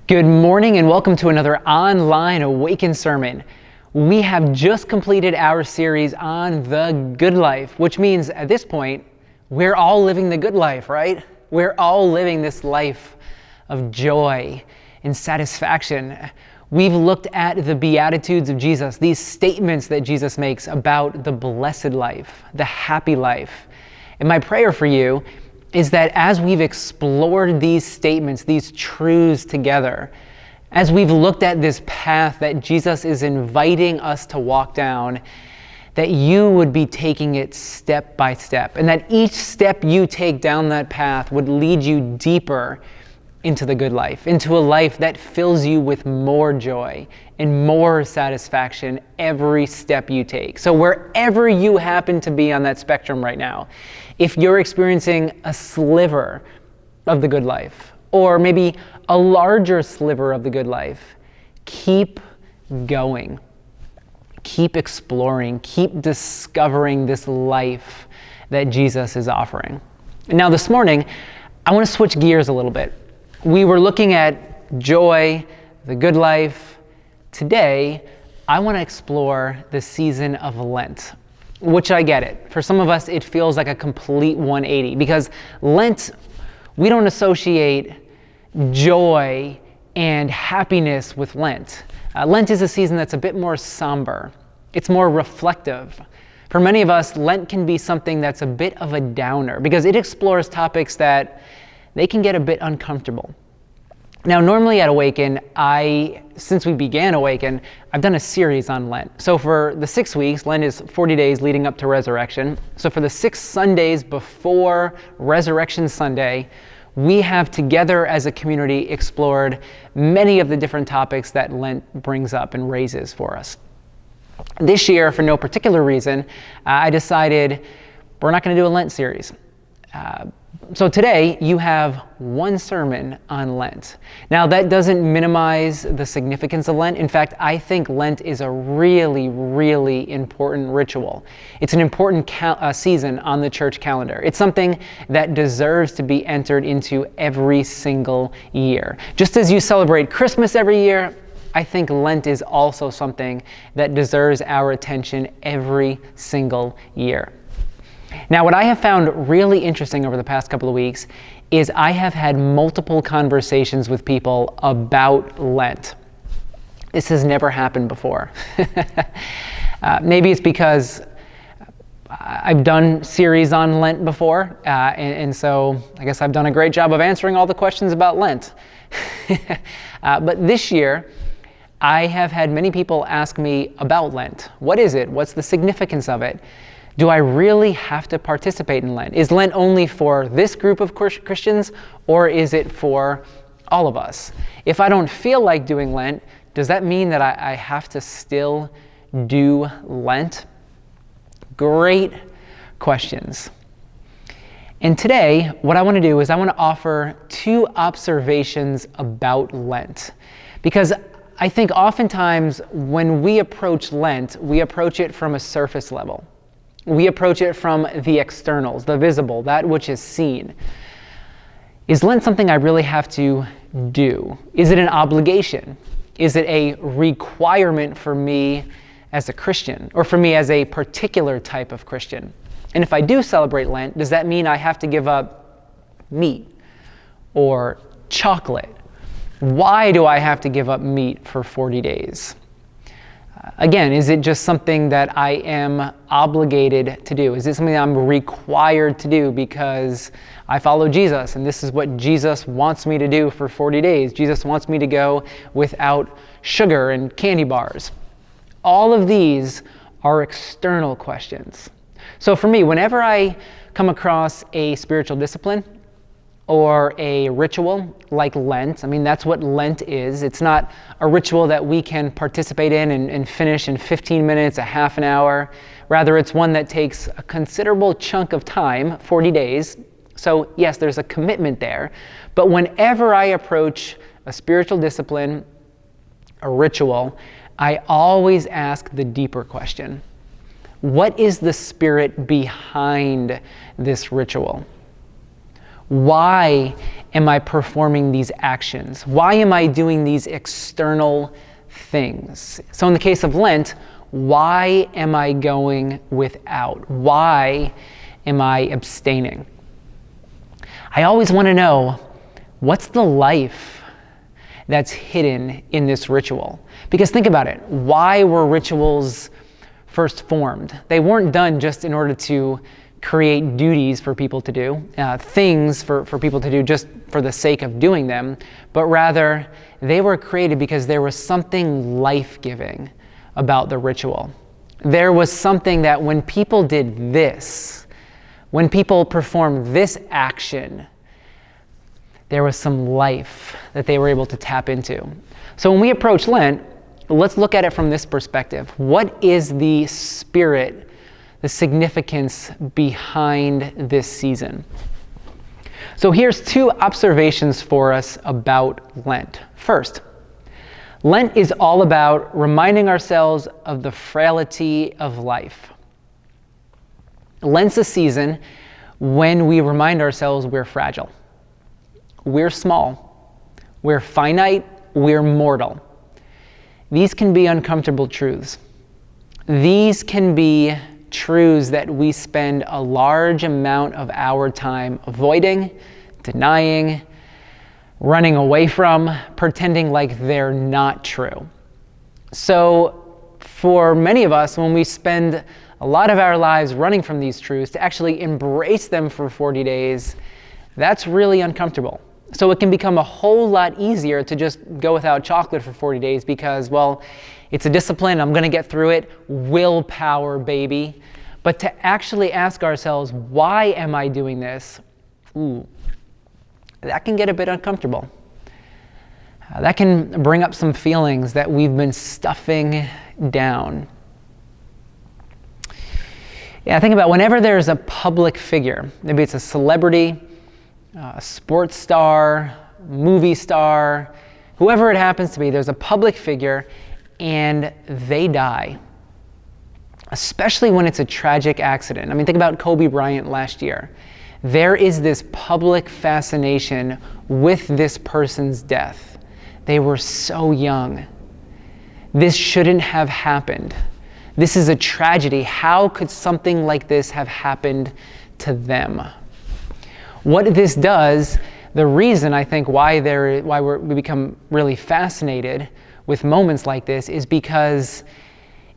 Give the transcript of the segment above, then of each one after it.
Good morning and welcome to another online Awaken sermon. We have just completed our series on the good life, which means at this point, we're all living the good life, right? We're all living this life of joy and satisfaction. We've looked at the Beatitudes of Jesus, these statements that Jesus makes about the blessed life, the happy life. And my prayer for you is that as we've explored these statements, these truths together, as we've looked at this path that Jesus is inviting us to walk down, that you would be taking it step by step, and that each step you take down that path would lead you deeper into the good life, into a life that fills you with more joy and more satisfaction every step you take. So wherever you happen to be on that spectrum right now, if you're experiencing a sliver of the good life, or maybe a larger sliver of the good life, keep going. Keep exploring, keep discovering this life that Jesus is offering. Now this morning, I want to switch gears a little bit. We were looking at joy, the good life. Today, I want to explore the season of Lent, which I get it. For some of us, it feels like a complete 180 because Lent, we don't associate joy and happiness with Lent. Lent is a season that's a bit more somber. It's more reflective. For many of us, Lent can be something that's a bit of a downer because it explores topics that they can get a bit uncomfortable. Now, normally at Awaken, since we began Awaken, I've done a series on Lent. So for the 6 weeks, Lent is 40 days leading up to Resurrection. So for the 6 Sundays before Resurrection Sunday, we have together as a community explored many of the different topics that Lent brings up and raises for us. This year, for no particular reason, I decided we're not going to do a Lent series. So today, you have one sermon on Lent. Now, that doesn't minimize the significance of Lent. In fact, I think Lent is a really, really important ritual. It's an important season on the church calendar. It's something that deserves to be entered into every single year. Just as you celebrate Christmas every year, I think Lent is also something that deserves our attention every single year. Now, what I have found really interesting over the past couple of weeks is I have had multiple conversations with people about Lent. This has never happened before. Maybe it's because I've done series on Lent before, and so I guess I've done a great job of answering all the questions about Lent. But this year, I have had many people ask me about Lent. What is it? What's the significance of it? Do I really have to participate in Lent? Is Lent only for this group of Christians, or is it for all of us? If I don't feel like doing Lent, does that mean that I have to still do Lent? Great questions. And today, what I want to do is I want to offer 2 observations about Lent. Because I think oftentimes when we approach Lent, we approach it from a surface level. We approach it from the externals, the visible, that which is seen. Is Lent something I really have to do? Is it an obligation? Is it a requirement for me as a Christian, or for me as a particular type of Christian? And if I do celebrate Lent, does that mean I have to give up meat or chocolate? Why do I have to give up meat for 40 days? Again, is it just something that I am obligated to do? Is it something that I'm required to do because I follow Jesus and this is what Jesus wants me to do for 40 days? Jesus wants me to go without sugar and candy bars. All of these are external questions. So for me, whenever I come across a spiritual discipline or a ritual like Lent, I mean, that's what Lent is. It's not a ritual that we can participate in and finish in 15 minutes, a half an hour. Rather, it's one that takes a considerable chunk of time, 40 days. So yes, there's a commitment there. But whenever I approach a spiritual discipline, a ritual, I always ask the deeper question. What is the spirit behind this ritual? Why am I performing these actions? Why am I doing these external things? So in the case of Lent, why am I going without? Why am I abstaining? I always want to know, what's the life that's hidden in this ritual? Because think about it. Why were rituals first formed? They weren't done just in order to create duties for people to do, things for people to do just for the sake of doing them, but rather they were created because there was something life-giving about the ritual. There was something that when people did this, when people performed this action, there was some life that they were able to tap into. So when we approach Lent, let's look at it from this perspective. What is the spirit, the significance behind this season? So here's two observations for us about Lent. First, Lent is all about reminding ourselves of the frailty of life. Lent's a season when we remind ourselves we're fragile. We're small. We're finite. We're mortal. These can be uncomfortable truths. These can be truths that we spend a large amount of our time avoiding, denying, running away from, pretending like they're not true. So for many of us, when we spend a lot of our lives running from these truths, to actually embrace them for 40 days, that's really uncomfortable. So it can become a whole lot easier to just go without chocolate for 40 days because, well, it's a discipline, I'm gonna get through it, willpower, baby. But to actually ask ourselves, why am I doing this? That can get a bit uncomfortable. That can bring up some feelings that we've been stuffing down. Yeah, think about whenever there's a public figure, maybe it's a celebrity, a sports star, movie star, whoever it happens to be, there's a public figure and they die. Especially when it's a tragic accident. I mean, think about Kobe Bryant last year. There is this public fascination with this person's death. They were so young. This shouldn't have happened. This is a tragedy. How could something like this have happened to them? What this does, the reason I think why we become really fascinated with moments like this is because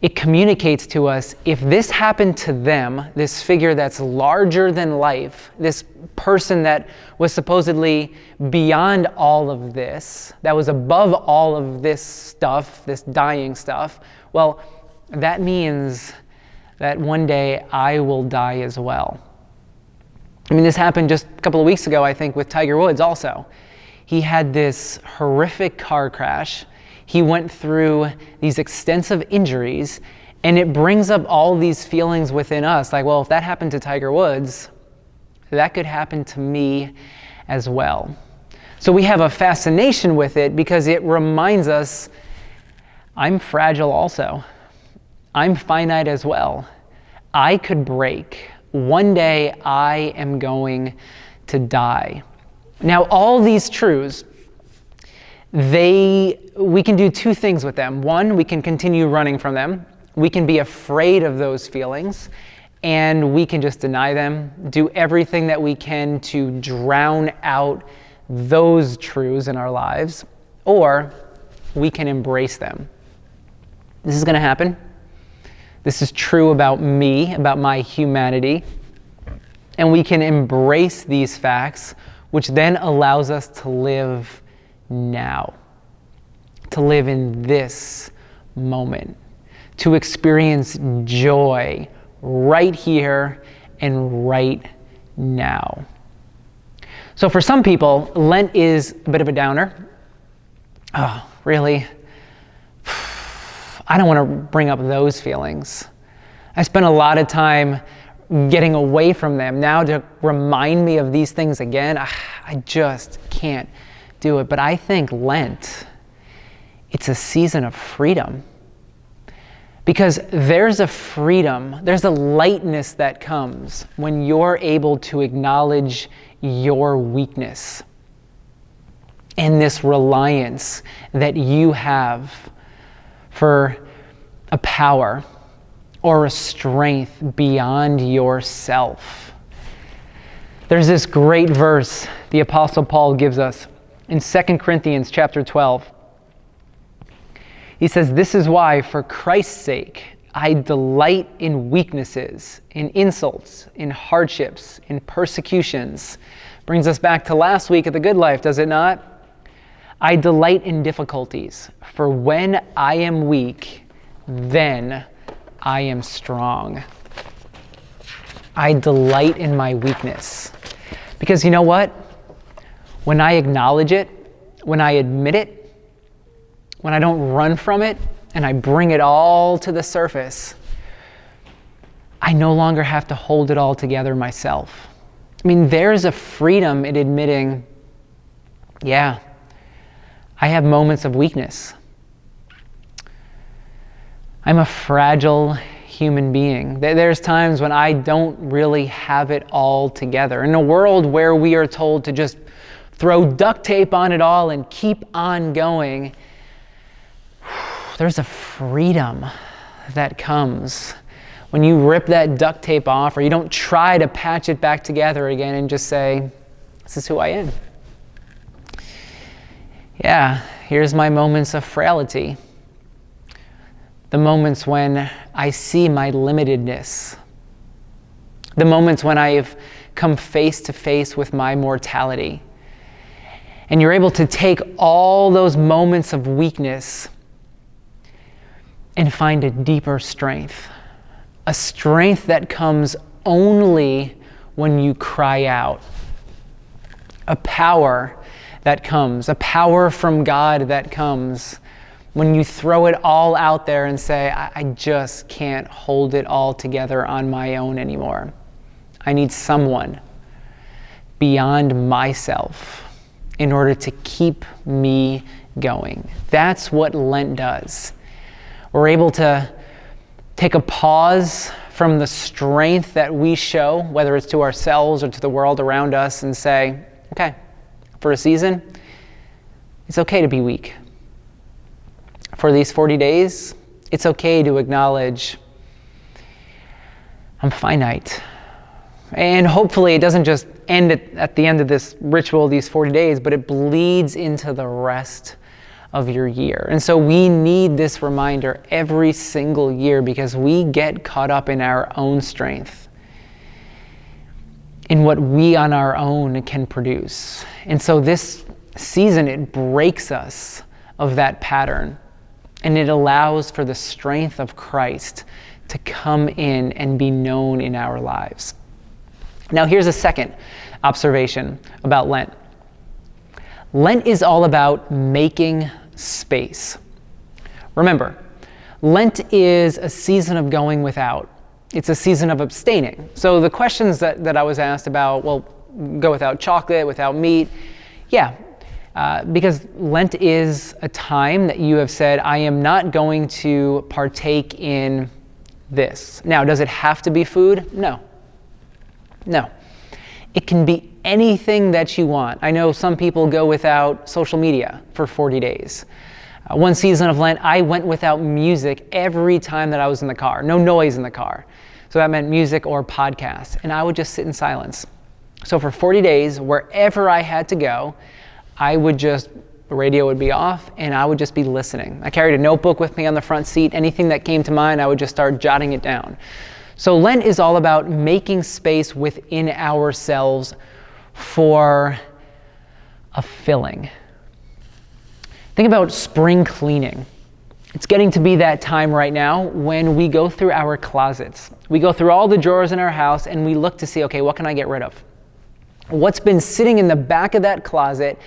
it communicates to us, if this happened to them, this figure that's larger than life, this person that was supposedly beyond all of this, that was above all of this stuff, this dying stuff, well, that means that one day I will die as well. I mean, this happened just a couple of weeks ago, I think, with Tiger Woods also. He had this horrific car crash. He went through these extensive injuries, and it brings up all these feelings within us, like, well, if that happened to Tiger Woods, that could happen to me as well. So we have a fascination with it because it reminds us, I'm fragile also. I'm finite as well. I could break. One day I am going to die. Now, all these truths, we can do two things with them. One, we can continue running from them. We can be afraid of those feelings, and we can just deny them, do everything that we can to drown out those truths in our lives, or we can embrace them. This is going to happen. This is true about me, about my humanity, and we can embrace these facts, which then allows us to live now, to live in this moment, to experience joy right here and right now. So for some people, Lent is a bit of a downer. Oh, really? I don't want to bring up those feelings. I spent a lot of time getting away from them. Now to remind me of these things again, I just can't do it. But I think Lent, it's a season of freedom. Because there's a freedom, there's a lightness that comes when you're able to acknowledge your weakness and this reliance that you have for a power or a strength beyond yourself. There's this great verse the Apostle Paul gives us in 2 Corinthians chapter 12. He says, "This is why, for Christ's sake, I delight in weaknesses, in insults, in hardships, in persecutions." Brings us back to last week at the Good Life, does it not? "I delight in difficulties, for when I am weak, then I am strong." I delight in my weakness. Because you know what? When I acknowledge it, when I admit it, when I don't run from it, and I bring it all to the surface, I no longer have to hold it all together myself. I mean, there's a freedom in admitting, yeah, I have moments of weakness. I'm a fragile human being. There's times when I don't really have it all together. In a world where we are told to just throw duct tape on it all and keep on going, there's a freedom that comes when you rip that duct tape off, or you don't try to patch it back together again and just say, "This is who I am. Yeah, here's my moments of frailty. The moments when I see my limitedness. The moments when I've come face to face with my mortality." And you're able to take all those moments of weakness and find a deeper strength. A strength that comes only when you cry out. A power that comes, a power from God that comes when you throw it all out there and say, I just can't hold it all together on my own anymore. I need someone beyond myself in order to keep me going. That's what Lent does. We're able to take a pause from the strength that we show, whether it's to ourselves or to the world around us, and say, okay, for a season, it's okay to be weak. For these 40 days, it's okay to acknowledge I'm finite. And hopefully it doesn't just end at the end of this ritual, these 40 days, but it bleeds into the rest of your year. And so we need this reminder every single year, because we get caught up in our own strength, in what we on our own can produce. And so this season, it breaks us of that pattern, and it allows for the strength of Christ to come in and be known in our lives. Now, here's a second observation about Lent. Lent is all about making space. Remember, Lent is a season of going without. It's a season of abstaining. So the questions that I was asked about, well, go without chocolate, without meat. Yeah, because Lent is a time that you have said, I am not going to partake in this. Now, does it have to be food? No. No. It can be anything that you want. I know some people go without social media for 40 days. One season of Lent, I went without music every time that I was in the car. No noise in the car. So that meant music or podcasts. And I would just sit in silence. So for 40 days, wherever I had to go, the radio would be off, and I would just be listening. I carried a notebook with me on the front seat. Anything that came to mind, I would just start jotting it down. So Lent is all about making space within ourselves for a filling. Think about spring cleaning. It's getting to be that time right now when we go through our closets. We go through all the drawers in our house and we look to see, okay, what can I get rid of? What's been sitting in the back of that closet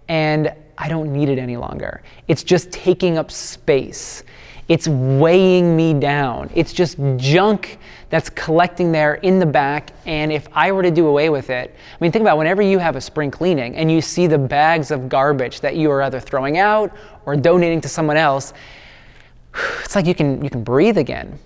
and I don't need it any longer. It's just taking up space. It's weighing me down. It's just junk that's collecting there in the back, and if I were to do away with it, I mean, think about whenever you have a spring cleaning and you see the bags of garbage that you are either throwing out or donating to someone else, it's like you can breathe again.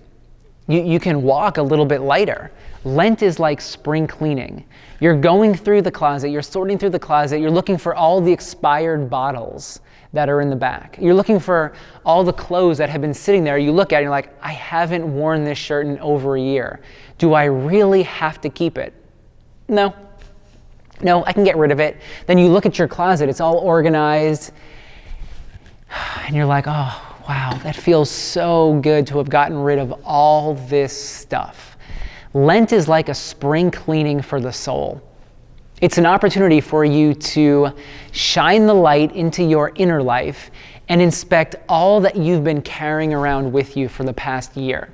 You can walk a little bit lighter. Lent is like spring cleaning. You're going through the closet, you're sorting through the closet, you're looking for all the expired bottles that are in the back. You're looking for all the clothes that have been sitting there. You look at it and you're like, I haven't worn this shirt in over a year. Do I really have to keep it? No, I can get rid of it. Then you look at your closet, it's all organized, and you're like, oh, wow, that feels so good to have gotten rid of all this stuff. Lent is like a spring cleaning for the soul. It's an opportunity for you to shine the light into your inner life and inspect all that you've been carrying around with you for the past year,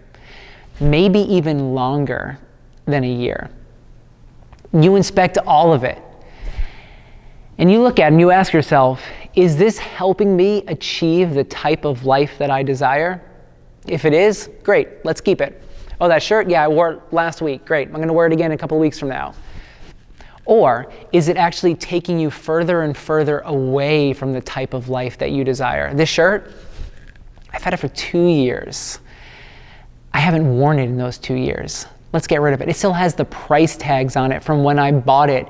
maybe even longer than a year. You inspect all of it. And you look at it and you ask yourself, is this helping me achieve the type of life that I desire? If it is, great, let's keep it. Oh, that shirt? Yeah, I wore it last week. Great, I'm going to wear it again a couple of weeks from now. Or is it actually taking you further and further away from the type of life that you desire? This shirt, I've had it for 2 years. I haven't worn it in those 2 years. Let's get rid of it. It still has the price tags on it from when I bought it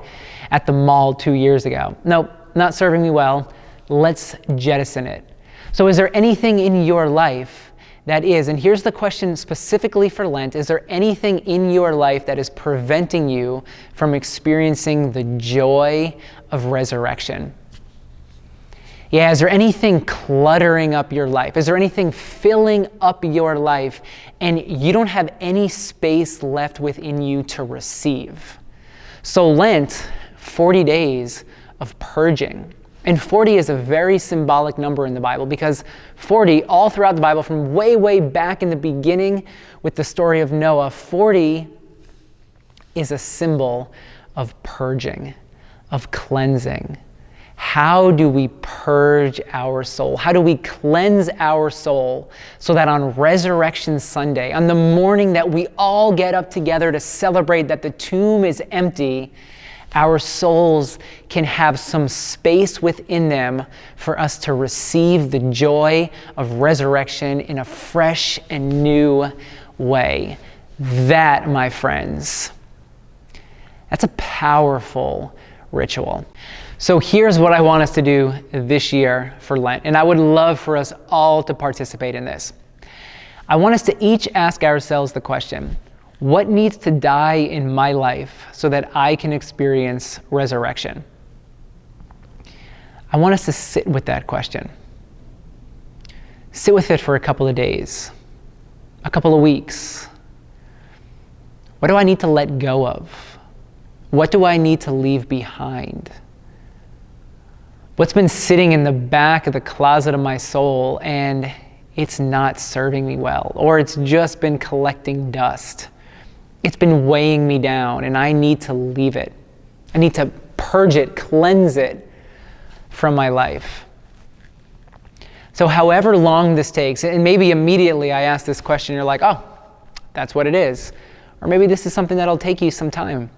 at the mall 2 years ago. Nope, not serving me well. Let's jettison it. So is there anything in your life that is, and here's the question specifically for Lent, is there anything in your life that is preventing you from experiencing the joy of resurrection? Yeah, is there anything cluttering up your life? Is there anything filling up your life and you don't have any space left within you to receive? So Lent, 40 days of purging. And 40 is a very symbolic number in the Bible because 40, all throughout the Bible, from way, way back in the beginning with the story of Noah, 40 is a symbol of purging, of cleansing. How do we purge our soul? How do we cleanse our soul so that on Resurrection Sunday, on the morning that we all get up together to celebrate that the tomb is empty, our souls can have some space within them for us to receive the joy of resurrection in a fresh and new way. That, my friends, that's a powerful ritual. So here's what I want us to do this year for Lent, and I would love for us all to participate in this. I want us to each ask ourselves the question, what needs to die in my life so that I can experience resurrection? I want us to sit with that question. Sit with it for a couple of days, a couple of weeks. What do I need to let go of? What do I need to leave behind? What's been sitting in the back of the closet of my soul and it's not serving me well, or it's just been collecting dust? It's been weighing me down and I need to leave it. I need to purge it, cleanse it from my life. So however long this takes, and maybe immediately I ask this question, you're like, oh, that's what it is. Or maybe this is something that'll take you some time.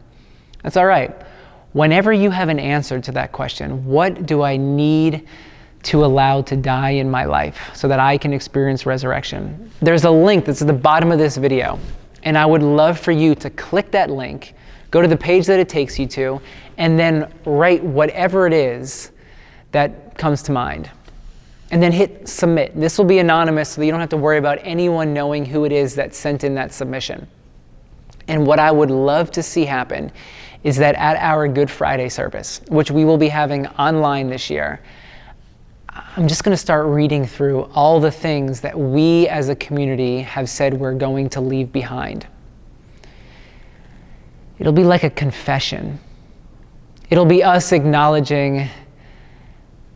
That's all right. Whenever you have an answer to that question, what do I need to allow to die in my life so that I can experience resurrection? There's a link that's at the bottom of this video. And I would love for you to click that link, go to the page that it takes you to, and then write whatever it is that comes to mind. And then hit submit. This will be anonymous so that you don't have to worry about anyone knowing who it is that sent in that submission. And what I would love to see happen is that at our Good Friday service, which we will be having online this year, I'm just going to start reading through all the things that we as a community have said we're going to leave behind. It'll be like a confession. It'll be us acknowledging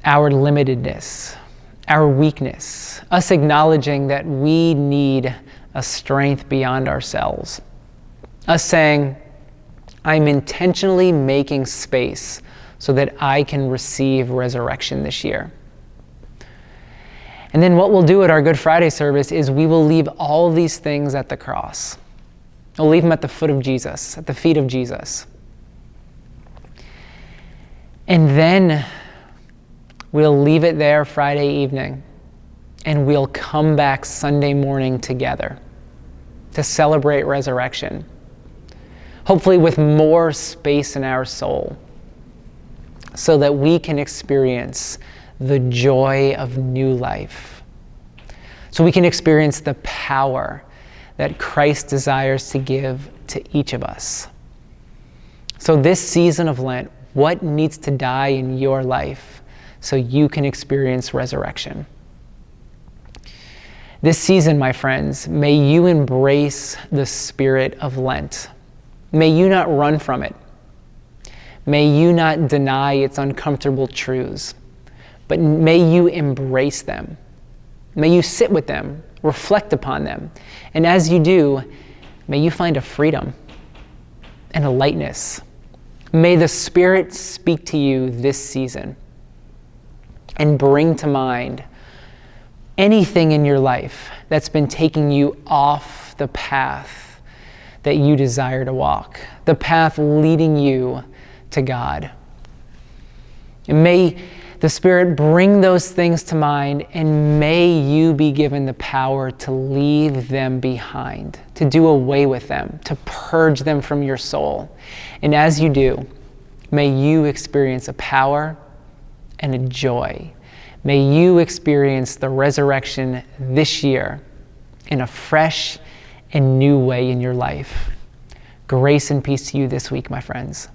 our limitedness, our weakness, us acknowledging that we need a strength beyond ourselves. Us saying, I'm intentionally making space so that I can receive resurrection this year. And then what we'll do at our Good Friday service is we will leave all these things at the cross. We'll leave them at the foot of Jesus, at the feet of Jesus. And then we'll leave it there Friday evening. and we'll come back Sunday morning together to celebrate resurrection, hopefully with more space in our soul, so that we can experience the joy of new life, so we can experience the power that Christ desires to give to each of us. So this season of Lent, what needs to die in your life so you can experience resurrection? This season, my friends, may you embrace the spirit of Lent. May you not run from it. May you not deny its uncomfortable truths, but may you embrace them. May you sit with them, reflect upon them, and as you do, may you find a freedom and a lightness. May the Spirit speak to you this season and bring to mind anything in your life that's been taking you off the path that you desire to walk, the path leading you to God. And may the Spirit bring those things to mind, and may you be given the power to leave them behind, to do away with them, to purge them from your soul. And as you do, may you experience a power and a joy. May you experience the resurrection this year in a fresh and new way in your life. Grace and peace to you this week, my friends.